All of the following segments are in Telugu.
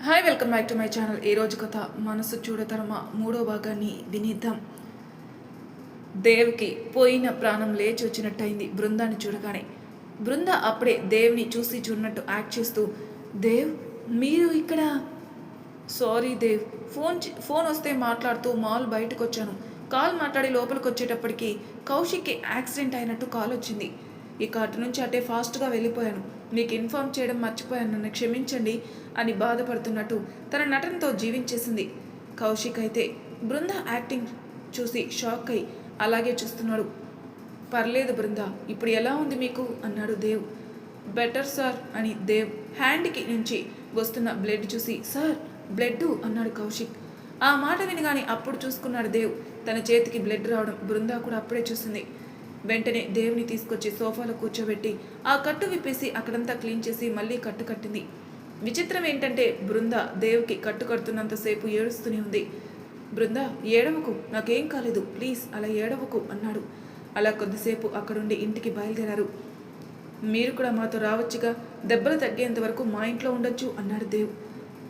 Hi, welcome back to my channel. ఈరోజు కథ మనసు చూడతరమ మూడో భాగాన్ని వినిద్దాం. దేవ్కి పోయిన ప్రాణం లేచి వచ్చినట్టయింది బృందాన్ని చూడగానే. బృంద అప్పుడే దేవ్ని చూసి చూడనట్టు యాక్ట్ చేస్తూ, దేవ్ మీరు ఇక్కడ? సారీ దేవ్, ఫోన్ వస్తే మాట్లాడుతూ మాల్ బయటకు వచ్చాను. కాల్ మాట్లాడి లోపలికి వచ్చేటప్పటికి కౌశిక్కి యాక్సిడెంట్ అయినట్టు కాల్ వచ్చింది. ఇక అటు నుంచి అటే ఫాస్ట్గా వెళ్ళిపోయాను. మీకు ఇన్ఫామ్ చేయడం మర్చిపోయాను, నన్ను క్షమించండి అని బాధపడుతున్నట్టు తన నటనతో జీవించేసింది. కౌశిక్ అయితే బృంద యాక్టింగ్ చూసి షాక్ అయి అలాగే చూస్తున్నాడు. పర్లేదు బృంద, ఇప్పుడు ఎలా ఉంది మీకు అన్నాడు దేవ్. బెటర్ సార్ అని దేవ్ హ్యాండ్కి నుంచి వస్తున్న బ్లడ్ చూసి, సార్ బ్లడ్ అన్నాడు కౌశిక్. ఆ మాట వినగానే అప్పుడు చూసుకున్నాడు దేవ్ తన చేతికి బ్లడ్ రావడం. బృంద కూడా అప్పుడే చూసింది. వెంటనే దేవుని తీసుకొచ్చి సోఫాలో కూర్చోబెట్టి ఆ కట్టు విప్పేసి అక్కడంతా క్లీన్ చేసి మళ్ళీ కట్టు కట్టింది. విచిత్రం ఏంటంటే బృంద దేవుకి కట్టు కడుతున్నంతసేపు ఏడుస్తూనే ఉంది. బృంద ఏడవకు, నాకేం కాలేదు, ప్లీజ్ అలా ఏడవకు అన్నాడు. అలా కొద్దిసేపు అక్కడుండి ఇంటికి బయలుదేరారు. మీరు కూడా మాతో రావచ్చుగా, దెబ్బలు తగ్గేంత వరకు మా ఇంట్లో ఉండొచ్చు అన్నాడు దేవ్.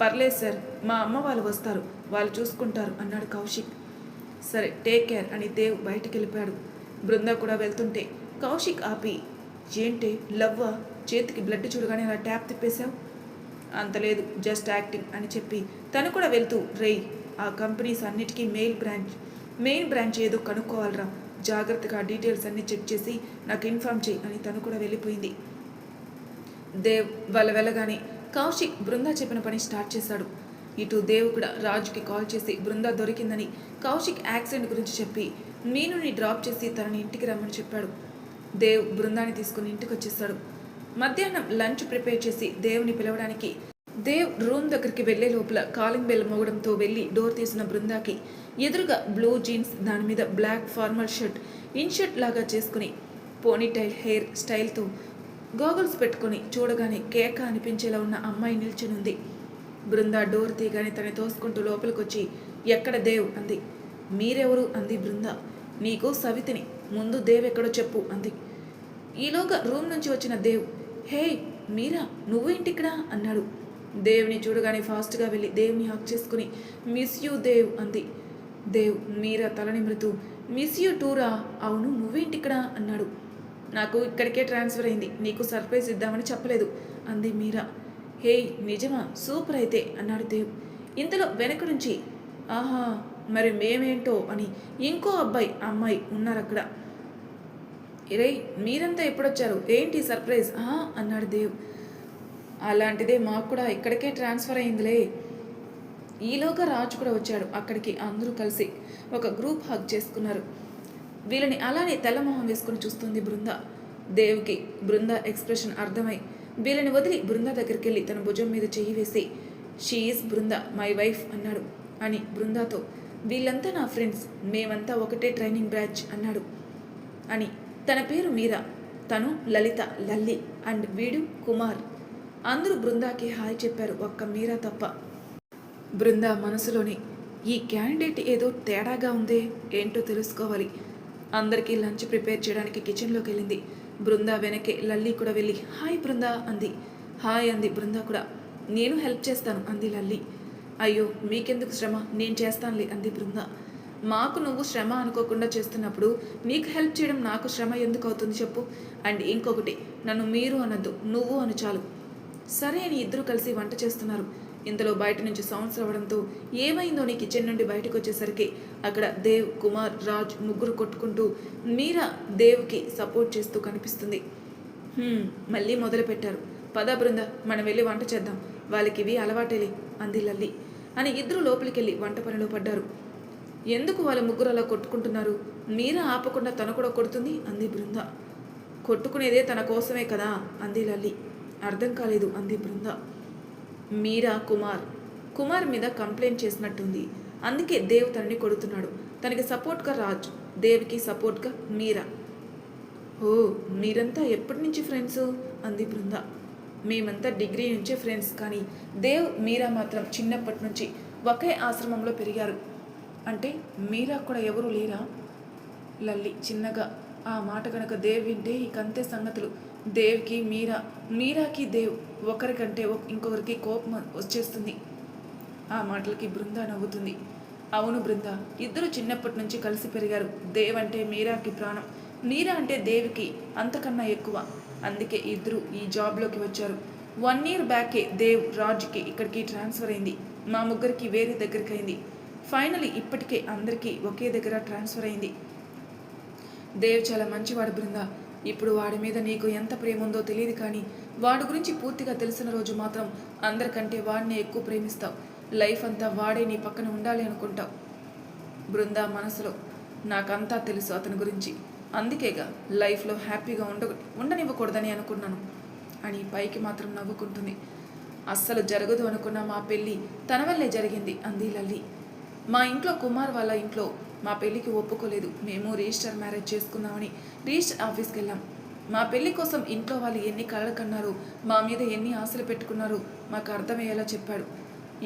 పర్లేదు సార్, మా అమ్మ వాళ్ళు వస్తారు, వాళ్ళు చూసుకుంటారు అన్నాడు కౌశిక్. సరే టేక్ కేర్ అని దేవ్ బయటికి వెళ్ళిపోయాడు. బృంద కూడా వెళ్తుంటే కౌశిక్ ఆపి, ఏంటే లవ్వా, చేతికి బ్లడ్ చూడగానే అలా ట్యాప్ తిప్పేశావు? అంతలేదు, జస్ట్ యాక్టింగ్ అని చెప్పి తను కూడా వెళ్తూ, రేయ్ ఆ కంపెనీస్ అన్నిటికీ మెయిన్ బ్రాంచ్ ఏదో కనుక్కోవాలరా, జాగ్రత్తగా డీటెయిల్స్ అన్నీ చెక్ చేసి నాకు ఇన్ఫామ్ చేయి అని తను కూడా వెళ్ళిపోయింది. దేవ్ వెళ్ళగానే కౌశిక్ బృంద చెప్పిన పని స్టార్ట్ చేశాడు. ఇటు దేవ్ కూడా రాజుకి కాల్ చేసి బృంద దొరికిందని, కౌశిక్ యాక్సిడెంట్ గురించి చెప్పి మీనుని డ్రాప్ చేసి తనని ఇంటికి రమ్మని చెప్పాడు. దేవ్ బృందాన్ని తీసుకుని ఇంటికి వచ్చేస్తాడు. మధ్యాహ్నం లంచ్ ప్రిపేర్ చేసి దేవుని పిలవడానికి దేవ్ రూమ్ దగ్గరికి వెళ్లే లోపల కాలింగ్ బెల్ మోగడంతో వెళ్ళి డోర్ తీసిన బృందాకి ఎదురుగా బ్లూ జీన్స్, దాని మీద బ్లాక్ ఫార్మల్ షర్ట్, ఇన్షర్ట్ లాగా చేసుకుని పోనీటైల్ హెయిర్ స్టైల్తో గాగుల్స్ పెట్టుకుని చూడగానే కేక అనిపించేలా ఉన్న అమ్మాయి నిల్చునుంది. బృంద డోర్ తీయగానే తను తోసుకుంటూ లోపలికొచ్చి, ఎక్కడ దేవ్ అంది. మీరెవరు అంది బృంద. నీకు సవితిని, ముందు దేవ్ ఎక్కడో చెప్పు అంది. ఈలోగా రూమ్ నుంచి వచ్చిన దేవ్, హే మీరా, నువ్వు ఇంటిక్కడ అన్నాడు. దేవుని చూడగానే ఫాస్ట్గా వెళ్ళి దేవుని హక్ చేసుకుని, మిస్ యూ దేవ్ అంది. దేవ్ మీరా తల నిమురుతూ, మిస్ యూ టూరా, అవును నువ్వేంటిక్కడ అన్నాడు. నాకు ఇక్కడికే ట్రాన్స్ఫర్ అయింది, నీకు సర్ప్రైజ్ ఇద్దామని చెప్పలేదు అంది మీరా. హే నిజమా, సూపర్ అయితే అన్నాడు దేవ్. ఇంతలో వెనక నుంచి, ఆహా మరి మేమేంటో అని ఇంకో అమ్మాయి ఉన్నారు అక్కడ. రే మీరంతా ఎప్పుడొచ్చారు, ఏంటి సర్ప్రైజ్ అన్నాడు దేవ్. అలాంటిదే మాకు కూడా ఇక్కడికే ట్రాన్స్ఫర్ అయిందిలే. ఈలోగా రాజు కూడా వచ్చాడు అక్కడికి. అందరూ కలిసి ఒక గ్రూప్ హగ్ చేసుకున్నారు. వీళ్ళని అలానే తెల్లమొహం వేసుకుని చూస్తుంది బృంద. దేవ్కి బృంద ఎక్స్ప్రెషన్ అర్థమై వీళ్ళని వదిలి బృంద దగ్గరికి వెళ్ళి తన భుజం మీద చెయ్యి వేసి, she is Brinda my wife అన్నాడు. అని బృందాతో, వీళ్ళంతా నా ఫ్రెండ్స్, మేమంతా ఒకటే ట్రైనింగ్ బ్యాచ్ అన్నాడు. అని తన పేరు మీరా, తను లలిత లల్లి అండ్ వీడు కుమార్. అందరూ బృందాకి హాయ్ చెప్పారు, ఒక్క మీరా తప్ప. బృంద మనసులోని, ఈ క్యాండిడేట్ ఏదో తేడాగా ఉందే, ఏంటో తెలుసుకోవాలి. అందరికీ లంచ్ ప్రిపేర్ చేయడానికి కిచెన్లోకి వెళ్ళింది. బృంద వెనకే లల్లి కూడా వెళ్ళి హాయ్ బృంద అంది. హాయ్ అంది బృంద కూడా. నేను హెల్ప్ చేస్తాను అంది లల్లి. అయ్యో మీకెందుకు శ్రమ, నేను చేస్తానులే అంది బృంద. మాకు నువ్వు శ్రమ అనుకోకుండా చేస్తున్నప్పుడు నీకు హెల్ప్ చేయడం నాకు శ్రమ ఎందుకు అవుతుంది చెప్పు. అండ్ ఇంకొకటి, నన్ను మీరు అనద్దు, నువ్వు అను చాలు. సరే అని ఇద్దరు కలిసి వంట చేస్తున్నారు. ఇంతలో బయట నుంచి సౌండ్స్ రావడంతో ఏమైందో అని కిచెన్ నుండి బయటకు వచ్చేసరికి అక్కడ దేవ్, కుమార్, రాజ్ ముగ్గురు కొట్టుకుంటూ మీరా దేవ్కి సపోర్ట్ చేస్తూ కనిపిస్తుంది. మళ్ళీ మొదలు పెట్టారు, పద బృంద మనం వెళ్ళి వంట చేద్దాం, వాళ్ళకి ఇవి అలవాటేలే అంది లల్లి. అని ఇద్దరు లోపలికి వెళ్ళి వంట పనిలో పడ్డారు. ఎందుకు వాళ్ళ ముగ్గురు అలా కొట్టుకుంటున్నారు, మీరా ఆపకుండా తను కూడా కొడుతుంది అంది బృంద. కొట్టుకునేదే తన కోసమే కదా అంది లల్లి. అర్థం కాలేదు అంది బృంద. మీరా కుమార్ మీద కంప్లైంట్ చేసినట్టుంది, అందుకే దేవ్ తనని కొడుతున్నాడు. తనకి సపోర్ట్గా రాజ్, దేవ్కి సపోర్ట్గా మీరా. ఓ మీరంతా ఎప్పటి నుంచి ఫ్రెండ్స్ అంది బృంద. మేమంతా డిగ్రీ నుంచే ఫ్రెండ్స్, కానీ దేవ్ మీరా మాత్రం చిన్నప్పటి నుంచి ఒకే ఆశ్రమంలో పెరిగారు. అంటే మీరా కూడా ఎవరు లేరా? లల్లి చిన్నగా. ఆ మాట కనుక దేవ్ వింటే ఇకంతే సంగతులు. దేవ్కి మీరాకి దేవ్ ఒకరికంటే ఇంకొకరికి కోపం వచ్చేస్తుంది. ఆ మాటలకి బృంద నవ్వుతుంది. అవును బృంద, ఇద్దరు చిన్నప్పటి నుంచి కలిసి పెరిగారు. దేవ్ అంటే మీరాకి ప్రాణం, మీరా అంటే దేవికి అంతకన్నా ఎక్కువ. అందుకే ఇద్దరు ఈ జాబ్లోకి వచ్చారు. 1 year బ్యాకే దేవ్ రాజ్కి ఇక్కడికి ట్రాన్స్ఫర్ అయింది. మా ముగ్గురికి వేరే దగ్గరికి అయింది. ఫైనలీ ఇప్పటికే అందరికీ ఒకే దగ్గర ట్రాన్స్ఫర్ అయింది. దేవ్ చాలా మంచివాడు బృంద. ఇప్పుడు వాడి మీద నీకు ఎంత ప్రేమ ఉందో తెలియదు, కానీ వాడి గురించి పూర్తిగా తెలిసిన రోజు మాత్రం అందరికంటే వాడిని ఎక్కువ ప్రేమిస్తావు. లైఫ్ అంతా వాడే నీ పక్కన ఉండాలి అనుకుంటావు. బృంద మనసులో, నాకంతా తెలుసు అతని గురించి, అందుకేగా లైఫ్లో హ్యాపీగా ఉండనివ్వకూడదని అనుకున్నాను అని పైకి మాత్రం నవ్వుకుంటుంది. అస్సలు జరగదు అనుకున్న మా పెళ్ళి తన వల్లే జరిగింది అంది లల్లి. మా ఇంట్లో కుమార్ వాళ్ళ ఇంట్లో మా పెళ్ళికి ఒప్పుకోలేదు. మేము రిజిస్టర్ మ్యారేజ్ చేసుకుందామని రిజిస్టర్ ఆఫీస్కి వెళ్ళాం. మా పెళ్లి కోసం ఇంట్లో వాళ్ళు ఎన్ని కలలు కన్నారు, మా మీద ఎన్ని ఆశలు పెట్టుకున్నారు మాకు అర్థమయ్యేలా చెప్పాడు.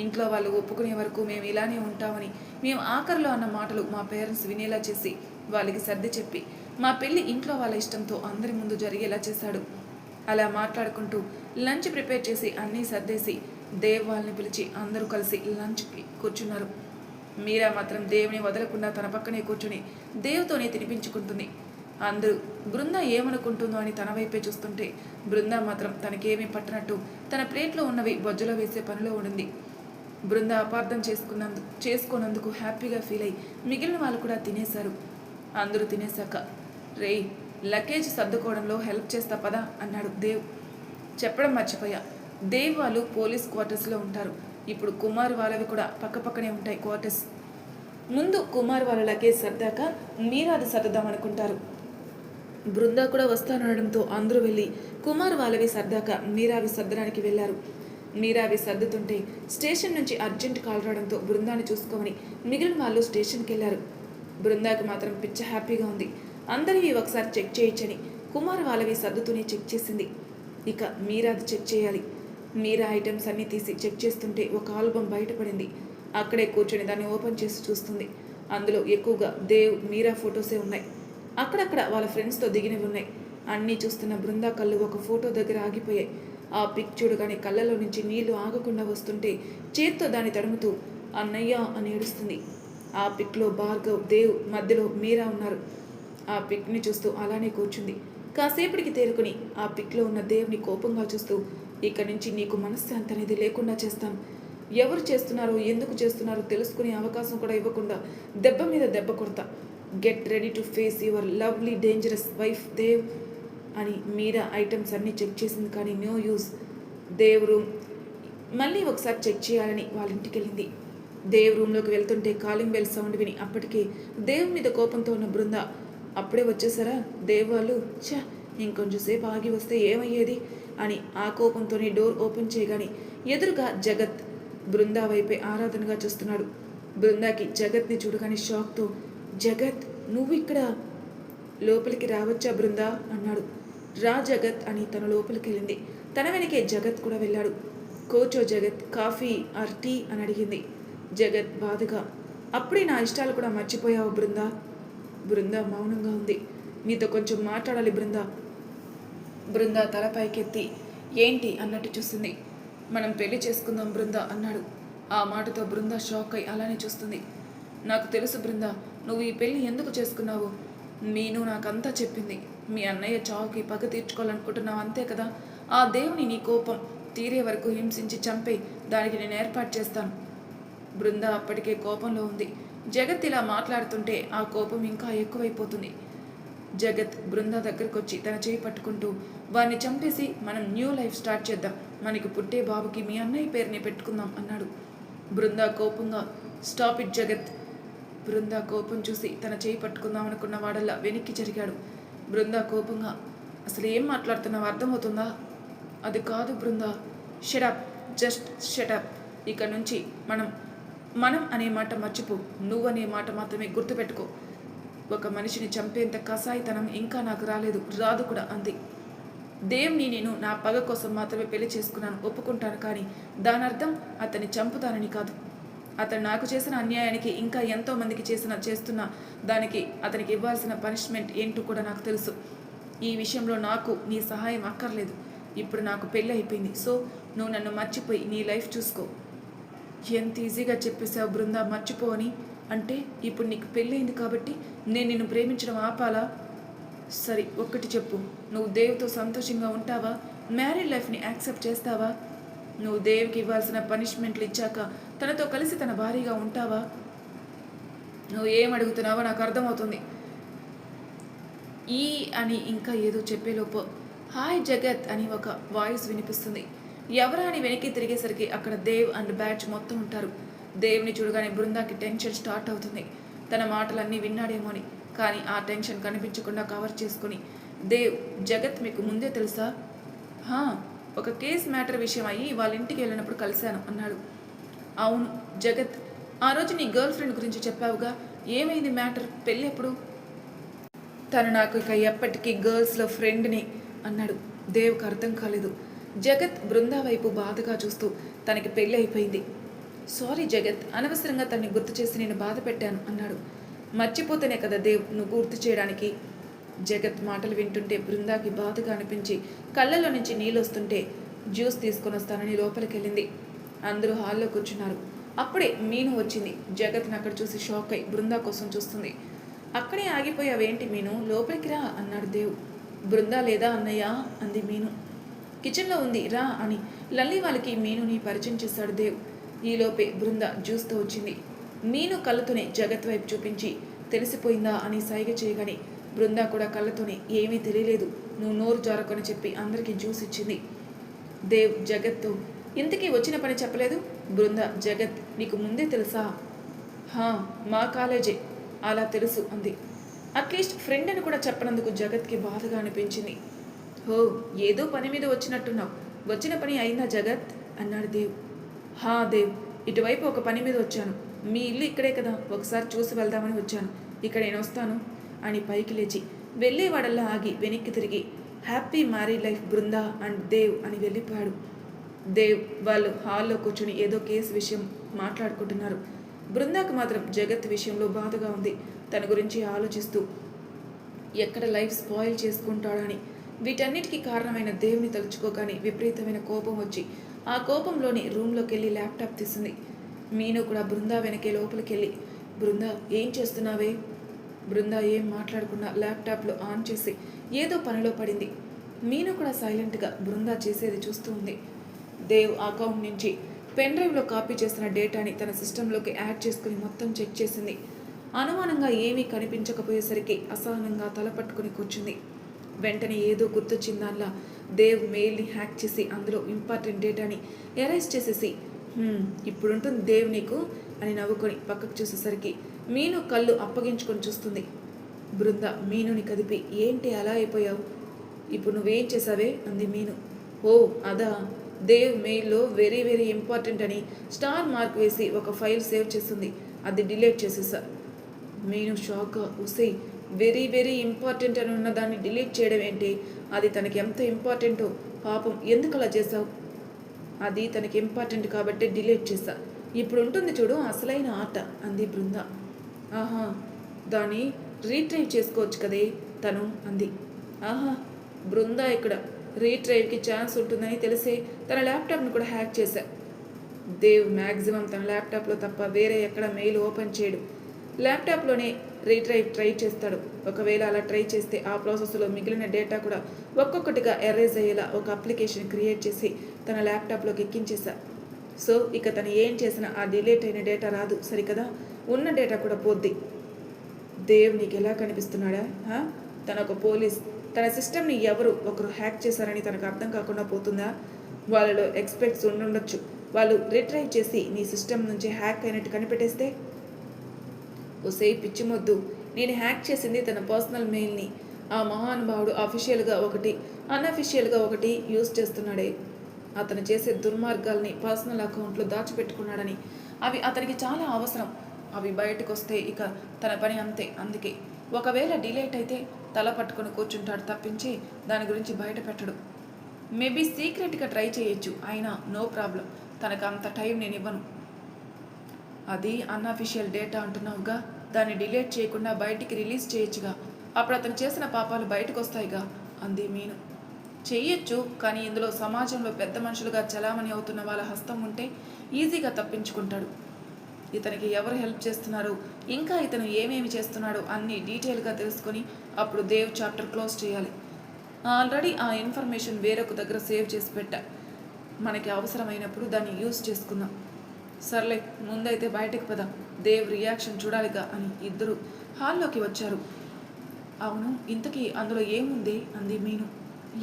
ఇంట్లో వాళ్ళు ఒప్పుకునే వరకు మేము ఇలానే ఉంటామని, మేము ఆఖరిలో అన్న మాటలు మా పేరెంట్స్ వినేలా చేసి వాళ్ళకి సర్ది చెప్పి మా పెళ్ళి ఇంట్లో వాళ్ళ ఇష్టంతో అందరి ముందు జరిగేలా చేశాడు. అలా మాట్లాడుకుంటూ లంచ్ ప్రిపేర్ చేసి అన్నీ సర్దేసి దేవ్ వాళ్ళని పిలిచి అందరూ కలిసి లంచ్కి కూర్చున్నారు. మీరా మాత్రం దేవుని వదలకుండా తన పక్కనే కూర్చుని దేవుతోనే తినిపించుకుంటుంది. అందరూ బృంద ఏమనుకుంటుందో అని తన వైపే చూస్తుంటే బృంద మాత్రం తనకేమీ పట్టనట్టు తన ప్లేట్లో ఉన్నవి బొజ్జలో వేసే పనిలో ఉండింది. బృంద అపార్థం చేసుకోనందుకు హ్యాపీగా ఫీల్ అయి మిగిలిన వాళ్ళు కూడా తినేశారు. అందరూ తినేశాక, రేయ్ లగేజ్ సర్దుకోవడంలో హెల్ప్ చేస్తా పదా అన్నాడు దేవ్. చెప్పడం మర్చిపోయా, దేవ్ వాళ్ళు పోలీస్ క్వార్టర్స్లో ఉంటారు. ఇప్పుడు కుమార్ వాళ్ళవి కూడా పక్కపక్కనే ఉంటాయి క్వార్టర్స్. ముందు కుమార్ వాళ్ళ లగేజ్ సర్దాక మీరాది సర్దుదామనుకుంటారు. బృందా కూడా వస్తానడంతో అందరూ వెళ్ళి కుమార్ వాళ్ళవి సర్దాక మీరావి సర్దడానికి వెళ్ళారు. మీరావి సర్దుతుంటే స్టేషన్ నుంచి అర్జెంట్ కాల్ రావడంతో బృందాన్ని చూసుకోమని మిగిలిన వాళ్ళు స్టేషన్కి వెళ్ళారు. బృందాకి మాత్రం పిచ్చ హ్యాపీగా ఉంది. అందరివి ఒకసారి చెక్ చేయొచ్చని కుమార్ వాళ్ళవి సర్దుతూనే చెక్ చేసింది. ఇక మీరాది చెక్ చేయాలి. మీరా ఐటమ్స్ అన్నీ తీసి చెక్ చేస్తుంటే ఒక ఆల్బమ్ బయటపడింది. అక్కడే కూర్చొని దాన్ని ఓపెన్ చేసి చూస్తుంది. అందులో ఎక్కువగా దేవ్ మీరా ఫొటోసే ఉన్నాయి. అక్కడక్కడ వాళ్ళ ఫ్రెండ్స్తో దిగినవి ఉన్నాయి. అన్నీ చూస్తున్న బృందా కళ్ళు ఒక ఫోటో దగ్గర ఆగిపోయాయి. ఆ పిక్ చూడగానే కళ్ళలో నుంచి నీళ్లు ఆగకుండా వస్తుంటే చేత్తో దాన్ని తడుముతూ అన్నయ్య అని ఏడుస్తుంది. ఆ పిక్లో భార్గవ్, దేవ్, మధ్యలో మీరా ఉన్నారు. ఆ పిక్ని చూస్తూ అలానే కూర్చుంది. కాసేపటికి తేరుకుని ఆ పిక్లో ఉన్న దేవుని కోపంగా చూస్తూ, ఇక్కడి నుంచి నీకు మనశ్శాంతి అనేది లేకుండా చేస్తాను. ఎవరు చేస్తున్నారో ఎందుకు చేస్తున్నారో తెలుసుకునే అవకాశం కూడా ఇవ్వకుండా దెబ్బ మీద దెబ్బ కొడతా. Get ready to face your lovely dangerous wife Dev అని మీరా ఐటమ్స్ అన్నీ చెక్ చేసింది. కానీ నో యూజ్. దేవ్ రూమ్ మళ్ళీ ఒకసారి చెక్ చేయాలని వాళ్ళ ఇంటికి వెళ్ళింది. దేవ్ రూమ్లోకి వెళ్తుంటే కాలింగ్ బెల్ సౌండ్ విని అప్పటికే దేవ్ మీద కోపంతో ఉన్న బృంద, అప్పుడే వచ్చేసారా దేవ్ వాళ్ళు, ఛా ఇంకొంచెంసేపు ఆగి వస్తే ఏమయ్యేది అని ఆ కోపంతోనే డోర్ ఓపెన్ చేయగానే ఎదురుగా జగత్ బృందా వైపే ఆరాధనగా చూస్తున్నాడు. బృందాకి జగత్ని చూడగానే షాక్తో, జగత్ నువ్వు ఇక్కడ లోపలికి రావచ్చా బృందా అన్నాడు. రా జగత్ అని తన లోపలికి వెళ్ళింది. తన వెనకే జగత్ కూడా వెళ్ళాడు. కూర్చో జగత్, కాఫీ ఆర్ టీ అని అడిగింది. జగత్ బాధగా, అప్పుడే నా ఇష్టాలు కూడా మర్చిపోయావు బృందా. బృందా మౌనంగా ఉంది. నీతో కొంచెం మాట్లాడాలి బృందా. బృందా తల పైకెత్తి ఏంటి అన్నట్టు చూస్తుంది. మనం పెళ్లి చేసుకుందాం బృందా అన్నాడు. ఆ మాటతో బృందా షాక్ అయి అలానే చూస్తుంది. నాకు తెలుసు బృందా, నువ్వు ఈ పెళ్లి ఎందుకు చేసుకున్నావు. మీను నాకంతా చెప్పింది. మీ అన్నయ్య చావుకి పగ తీర్చుకోవాలనుకుంటున్నావు అంతే కదా. ఆ దేవుని నీ కోపం తీరే వరకు హింసించి చంపే దానికి నేను ఏర్పాటు చేస్తాను. బృందా అప్పటికే కోపంలో ఉంది. జగత్ ఇలా మాట్లాడుతుంటే ఆ కోపం ఇంకా ఎక్కువైపోతుంది. జగత్ బృందా దగ్గరకు వచ్చి తన చేయి పట్టుకుంటూ, వారిని చంపేసి మనం న్యూ లైఫ్ స్టార్ట్ చేద్దాం. మనకి పుట్టే బాబుకి మీ అన్నయ్య పేరుని పెట్టుకుందాం అన్నాడు. బృందా కోపంగా, స్టాప్ ఇట్ జగత్. బృందా కోపం చూసి తన చేయి పట్టుకుందాం అనుకున్న వాడల్లా వెనక్కి జరిగాడు. బృందా కోపంగా, అసలు ఏం మాట్లాడుతున్నావు అర్థమవుతుందా. అది కాదు బృందా. Shut up, just shut up. ఇక నుంచి మనం అనే మాట మర్చిపో. నువ్వనే మాట మాత్రమే గుర్తుపెట్టుకో. ఒక మనిషిని చంపేంత కసాయితనం ఇంకా నాకు రాదు కూడా అంది. దేవుని నేను నా పగ కోసం మాత్రమే పెళ్లి చేసుకున్నాను, ఒప్పుకుంటాను. కానీ దాని అర్థం అతన్ని చంపుతానని కాదు. అతను నాకు చేసిన అన్యాయానికి ఇంకా ఎంతోమందికి చేస్తున్న దానికి అతనికి ఇవ్వాల్సిన పనిష్మెంట్ ఏంటో కూడా నాకు తెలుసు. ఈ విషయంలో నాకు నీ సహాయం అక్కర్లేదు. ఇప్పుడు నాకు పెళ్ళి అయిపోయింది. సో నువ్వు నన్ను మర్చిపోయి నీ లైఫ్ చూసుకో. ఎంత ఈజీగా చెప్పేశావు బృందా మర్చిపో అని. అంటే ఇప్పుడు నీకు పెళ్ళయింది కాబట్టి నేను నిన్ను ప్రేమించడం ఆపాలా? సరే ఒక్కటి చెప్పు, నువ్వు దేవ్తో సంతోషంగా ఉంటావా? మ్యారీడ్ లైఫ్ని యాక్సెప్ట్ చేస్తావా? నువ్వు దేవ్కి ఇవ్వాల్సిన పనిష్మెంట్లు ఇచ్చాక తనతో కలిసి తన భారీగా ఉంటావా? నువ్వు ఏం అడుగుతున్నావో నాకు అర్థమవుతుంది. ఈ అని ఇంకా ఏదో చెప్పేలోపు హాయ్ జగత్ అని ఒక వాయిస్ వినిపిస్తుంది. ఎవరా అని వెనక్కి తిరిగేసరికి అక్కడ దేవ్ అండ్ బ్యాచ్ మొత్తం ఉంటారు. దేవ్ని చూడగానే బృందాకి టెన్షన్ స్టార్ట్ అవుతుంది. తన మాటలన్నీ విన్నాడేమో అని. కానీ ఆ టెన్షన్ కనిపించకుండా కవర్ చేసుకుని దేవ్, జగత్ మీకు ముందే తెలుసా? హా, ఒక కేస్ మ్యాటర్ విషయం అయ్యి వాళ్ళ ఇంటికి వెళ్ళినప్పుడు కలిశాను అన్నాడు. అవును జగత్, ఆ రోజు నీ గర్ల్ ఫ్రెండ్ గురించి చెప్పావుగా, ఏమైంది మ్యాటర్? పెళ్ళి ఎప్పుడు? తను నాకు ఇక ఎప్పటికీ గర్ల్స్లో ఫ్రెండ్ని అన్నాడు. దేవ్కి అర్థం కాలేదు. జగత్ బృందా వైపు బాధగా చూస్తూ తనకి పెళ్ళి అయిపోయింది. సారీ జగత్, అనవసరంగా తనని గుర్తు చేసి నేను బాధ పెట్టాను అన్నాడు. మర్చిపోతేనే కదా దేవ్ నువ్వు గుర్తు చేయడానికి. జగత్ మాటలు వింటుంటే బృందాకి బాధగా అనిపించి కళ్ళలో నుంచి నీళ్ళు వస్తుంటే జ్యూస్ తీసుకొని వస్తానని లోపలికి వెళ్ళింది. అందరూ హాల్లో కూర్చున్నారు. అప్పుడే మీను వచ్చింది. జగత్ని అక్కడ చూసి షాక్ అయి బృందా కోసం చూస్తుంది. అక్కడే ఆగిపోయావేంటి మీను, లోపలికి రా అన్నాడు దేవ్. బృందా లేదా అన్నయ్య అంది మీను. కిచెన్లో ఉంది రా అని లల్లి వాళ్ళకి మీనుని పరిచయం చేశాడు దేవ్. ఈలోపే బృంద జ్యూస్తో వచ్చింది. మీను కళ్ళతోనే జగత్ వైపు చూపించి తెలిసిపోయిందా అని సైగ చేయగానే బృందా కూడా కళ్ళతోనే ఏమీ తెలియలేదు, నువ్వు నోరు జారకొని చెప్పి అందరికీ జ్యూస్ ఇచ్చింది. దేవ్ జగత్తో ఇంతకీ వచ్చిన పని చెప్పలేదు? బృంద, జగత్ నీకు ముందే తెలుసా? హా, మా కాలేజే, అలా తెలుసు అంది. అట్లీస్ట్ ఫ్రెండ్ అని కూడా చెప్పనందుకు జగత్కి బాధగా అనిపించింది. హో, ఏదో పని మీద వచ్చినట్టున్నావు, వచ్చిన పని అయిందా జగత్ అన్నాడు దేవ్. హా దేవ్, ఇటువైపు ఒక పని మీద వచ్చాను. మీ ఇల్లు ఇక్కడే కదా, ఒకసారి చూసి వెళ్దామని వచ్చాను. ఇక్కడ నేను వస్తాను అని పైకి లేచి వెళ్ళేవాడల్లా ఆగి వెనక్కి తిరిగి happy married life Brinda and Dev అని వెళ్ళిపోయాడు. దేవ్ వాళ్ళు హాల్లో కూర్చుని ఏదో కేసు విషయం మాట్లాడుకుంటున్నారు. బృందాకు మాత్రం జగత్ విషయంలో బాధగా ఉంది. తన గురించి ఆలోచిస్తూ ఎక్కడ లైఫ్ స్పాయిల్ చేసుకుంటాడని. వీటన్నిటికీ కారణమైన దేవుని తలుచుకోగానే విపరీతమైన కోపం వచ్చి ఆ కోపంలోని రూమ్లోకి వెళ్ళి ల్యాప్టాప్ తీసింది. మీను కూడా బృందా వెనకే లోపలికి వెళ్ళి బృందా ఏం చేస్తున్నావే? బృందా ఏం మాట్లాడకుండా ల్యాప్టాప్లో ఆన్ చేసి ఏదో పనిలో పడింది. మీను కూడా సైలెంట్గా బృందా చేసేది చూస్తూ ఉంది. దేవ్ అకౌంట్ నుంచి పెన్ డ్రైవ్లో కాపీ చేసిన డేటాని తన సిస్టంలోకి యాడ్ చేసుకుని మొత్తం చెక్ చేసింది. అనుమానంగా ఏమీ కనిపించకపోయేసరికి అసహనంగా తల పట్టుకుని కూర్చుంది. వెంటనే ఏదో గుర్తొచ్చిందాల్లా దేవ్ మెయిల్ని హ్యాక్ చేసి అందులో ఇంపార్టెంట్ డేటాని ఎరైజ్ చేసేసి ఇప్పుడుంటుంది దేవ్ నీకు అని నవ్వుకొని పక్కకు చూసేసరికి మీను కళ్ళు అప్పగించుకొని చూస్తుంది. బృంద మీనుని కదిపి ఏంటి అలా అయిపోయావు, ఇప్పుడు నువ్వేం చేసావే అంది మీను. ఓ అదా, దేవ్ మెయిల్లో వెరీ వెరీ ఇంపార్టెంట్ అని స్టార్ మార్క్ వేసి ఒక ఫైల్ సేవ్ చేస్తుంది, అది డిలీట్ చేసేసా. మీను షాక్గా ఉసై వెరీ వెరీ ఇంపార్టెంట్ అని ఉన్న దాన్ని డిలీట్ చేయడం ఏంటి? అది తనకి ఎంత ఇంపార్టెంటో, పాపం ఎందుకు అలా చేసావు? అది తనకి ఇంపార్టెంట్ కాబట్టి డిలీట్ చేశా. ఇప్పుడు ఉంటుంది చూడు అసలైన ఆట అంది బృంద. ఆహా, దాన్ని రీట్రైవ్ చేసుకోవచ్చు కదే తను అంది. ఆహా, బృంద ఇక్కడ రీట్రైవ్కి ఛాన్స్ ఉంటుందని తెలిసే తన ల్యాప్టాప్ను కూడా హ్యాక్ చేశా. దేవ్ మ్యాక్సిమం తన ల్యాప్టాప్లో తప్ప వేరే ఎక్కడ మెయిల్ ఓపెన్ చేయడు, ల్యాప్టాప్లోనే రీట్రైవ్ ట్రై చేస్తాడు. ఒకవేళ అలా ట్రై చేస్తే ఆ ప్రాసెస్లో మిగిలిన డేటా కూడా ఒక్కొక్కటిగా ఎరేజ్ అయ్యేలా ఒక అప్లికేషన్ క్రియేట్ చేసి తన ల్యాప్టాప్లోకి ఎక్కించేశా. సో ఇక తను ఏం చేసినా ఆ డిలీట్ అయిన డేటా రాదు సరికదా, ఉన్న డేటా కూడా పోద్ది. దేవ్ నీకు ఎలా కనిపిస్తున్నాడా? తన ఒక పోలీస్, తన సిస్టమ్ని ఎవరు ఒకరు హ్యాక్ చేశారని తనకు అర్థం కాకుండా పోతుందా? వాళ్ళలో ఎక్స్పర్ట్స్ ఉండుండొచ్చు, వాళ్ళు రీట్రైవ్ చేసి నీ సిస్టమ్ నుంచి హ్యాక్ అయినట్టు కనిపెట్టేస్తే? ఓసే పిచ్చిమొద్దు, నేను హ్యాక్ చేసింది తన పర్సనల్ మెయిల్ని. ఆ మహానుభావుడు అఫీషియల్గా ఒకటి అన్అఫీషియల్గా ఒకటి యూజ్ చేస్తున్నాడే. అతను చేసే దుర్మార్గాల్ని పర్సనల్ అకౌంట్లో దాచిపెట్టుకున్నాడని, అవి అతనికి చాలా అవసరం. అవి బయటకు వస్తే ఇక తన పని అంతే. అందుకే ఒకవేళ డిలేట్ అయితే తల పట్టుకొని కూర్చుంటాడు తప్పించి దాని గురించి బయట పెట్టడు. మేబీ సీక్రెట్గా ట్రై చేయొచ్చు, అయినా నో ప్రాబ్లం, తనకు అంత టైం నేను ఇవ్వను. అది అన్అఫీషియల్ డేటా అంటున్నావుగా, దాన్ని డిలీట్ చేయకుండా బయటికి రిలీజ్ చేయొచ్చుగా, అప్పుడు అతను చేసిన పాపాలు బయటకు వస్తాయిగా అంది మీను. చెయ్యొచ్చు, కానీ ఇందులో సమాజంలో పెద్ద మనుషులుగా చలామణి అవుతున్న వాళ్ళ హస్తం ఉంటే ఈజీగా తప్పించుకుంటాడు. ఇతనికి ఎవరు హెల్ప్ చేస్తున్నారు, ఇంకా ఇతను ఏమేమి చేస్తున్నాడో అన్నీ డీటెయిల్గా తెలుసుకొని అప్పుడు దేవ్ చాప్టర్ క్లోజ్ చేయాలి. ఆల్రెడీ ఆ ఇన్ఫర్మేషన్ వేరొక దగ్గర సేవ్ చేసి పెట్టా. మనకి అవసరమైనప్పుడు దాన్ని యూజ్ చేసుకుందాం. సర్లే ముందైతే బయటకు పద, దేవ్ రియాక్షన్ చూడాలిగా అని ఇద్దరు హాల్లోకి వచ్చారు. అవును, ఇంతకీ అందులో ఏముంది అంది మీను.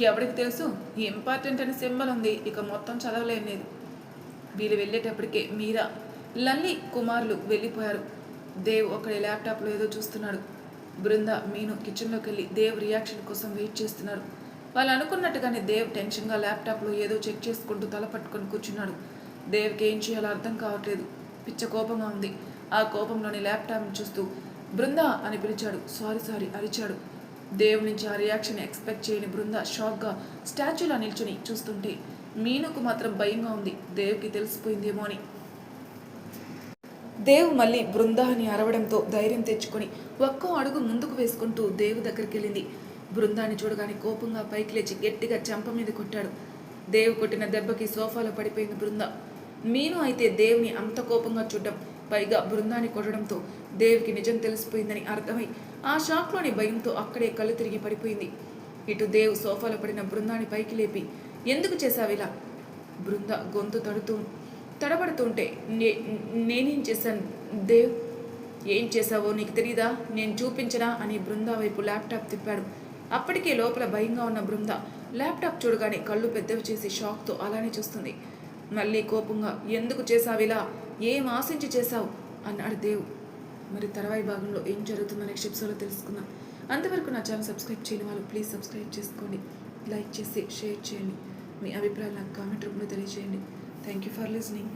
ఎవరికి తెలుసు, ఇంపార్టెంట్ అని సింబల్ ఉంది, ఇక మొత్తం చదవలేనిది. వీళ్ళు వెళ్ళేటప్పటికే మీరా, లల్లి కుమార్లు వెళ్ళిపోయారు. దేవ్ ఒకడి ల్యాప్టాప్లో ఏదో చూస్తున్నాడు. బృంద, మీను కిచెన్లోకి వెళ్ళి దేవ్ రియాక్షన్ కోసం వెయిట్ చేస్తున్నారు. వాళ్ళు అనుకున్నట్టుగానే దేవ్ టెన్షన్గా ల్యాప్టాప్లో ఏదో చెక్ చేసుకుంటూ తల పట్టుకొని కూర్చున్నాడు. దేవ్కి ఏం చేయాలో అర్థం కావట్లేదు. పిచ్చ కోపంగా ఉంది. ఆ కోపంలోని ల్యాప్టాప్ని చూస్తూ బృందా అని పిలిచాడు. సారీ అరిచాడు. దేవ్ నుంచి ఆ రియాక్షన్ ఎక్స్పెక్ట్ చేయని బృంద షాక్గా స్టాచ్యూలా నిల్చుని చూస్తుంటే మీనుకు మాత్రం భయంగా ఉంది. దేవ్కి తెలిసిపోయిందేమో అని. దేవ్ మళ్ళీ బృందా అని అరవడంతో ధైర్యం తెచ్చుకొని ఒక్కో అడుగు ముందుకు వేసుకుంటూ దేవ్ దగ్గరికి వెళ్ళింది. బృందాన్ని చూడగానే కోపంగా పైకి లేచి గట్టిగా చెంప మీద కొట్టాడు. దేవ్ కొట్టిన దెబ్బకి సోఫాలో పడిపోయింది బృంద. మీను అయితే దేవ్ని అంత కోపంగా చూడడం, పైగా బృందాన్ని కొట్టడంతో దేవ్కి నిజం తెలిసిపోయిందని అర్థమై ఆ షాక్లోని భయంతో అక్కడే కళ్ళు తిరిగి పడిపోయింది. ఇటు దేవ్ సోఫాలో పడిన బృందాన్ని పైకి లేపి, ఎందుకు చేశావిలా? బృంద గొంతు తడబడుతుంటే నేనేం చేశాను దేవ్? ఏం చేశావో నీకు తెలీదా? నేను చూపించనా అని బృందా వైపు ల్యాప్టాప్ తిప్పాడు. అప్పటికే లోపల భయంగా ఉన్న బృంద ల్యాప్టాప్ చూడగానే కళ్ళు పెద్దవి చేసి షాక్తో అలానే చూస్తుంది. మళ్ళీ కోపంగా, ఎందుకు చేశావిలా? ఏం ఆశించి చేశావు అన్నాడు దేవ్. మరి తర్వాయి భాగంలో ఏం జరుగుతుందో నెక్స్ట్ ఎపిసోడ్లో తెలుసుకుందాం. అంతవరకు నా ఛానల్ సబ్స్క్రైబ్ చేయని వాళ్ళు ప్లీజ్ సబ్స్క్రైబ్ చేసుకోండి, లైక్ చేసి షేర్ చేయండి, మీ అభిప్రాయాలు నాకు కామెంట్ రూపంలో తెలియజేయండి. Thank you for listening.